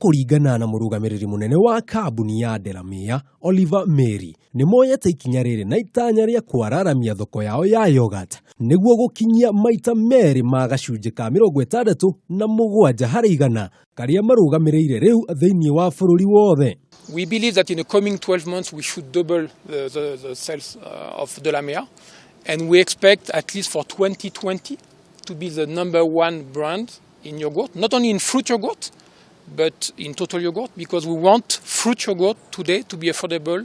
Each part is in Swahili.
Kũringana na mũrũgamĩrĩri mũnene wa kambuni ya Delamere, Oliver Mary, nĩ moyete ikinya rĩrĩ na itanya rĩa kwararamia thoko yao ya yogurt nĩguo gũkinyia maita merĩ ma gacunjĩ ka 67 harĩ igana karĩa marũgamĩrĩire rĩu thĩinĩ wa bũrũri wothe. We believe that in the coming 12 months we should double the sales of Delamere, and we expect at least for 2020 to be the #1 brand in yogurt, not only in fruit yogurt but in total yogurt, because we want fruit yogurt today to be affordable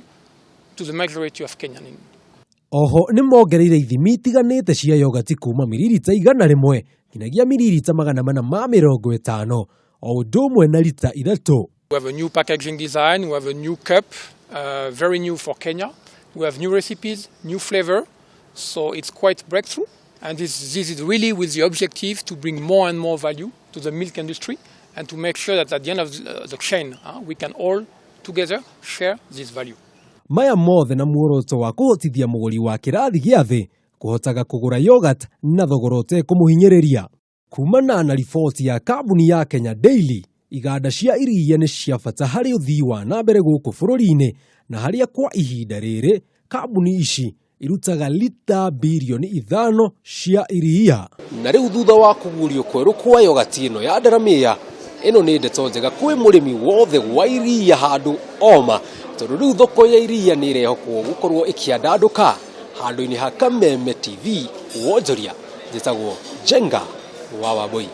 to the majority of Kenyan. Oho nĩ mongereire ithimi itiganĩte cia yogurt kuma mililita 100 nginyagia mililita 450 o ũndũ ũmwe na lita 3. We have a new packaging design, we have a new cup, very new for Kenya. We have new recipes, new flavor, so it's quite breakthrough. And this is really with the objective to bring more and more value to the milk industry and to make sure that at the end of the chain, we can all together share this value. Maya mothe na muoroto wa kũhotithia mũgũri wa kĩrathi gĩa thĩ kũhotaga kũgũra yogurt na thogora ũtekũmũhinyĩrĩria. Kumana na riboti ya kambuni ya Kenya Daily, iganda cia iria nĩ cia bata harĩ ũthii wa na mbere gũkũ bũrũri-inĩ, na harĩa kwa ihinda rĩrĩ kambuni ici irutaga lita bilioni 5 cia iria. Na rĩu thutha wa kũgurio kwerũ kwa yogurt ĩno ya Delamere, ĩno nĩ ndeto njega kwĩ mũrĩmi wothe wa iria handũ oma, tondũ rĩu thoko ya iria nĩ ĩrehokwo gũkorwo ĩkĩandandũka handũ-inĩ ha Kameme TV. Wonjoria njĩtagwo Jenga wa Wambui.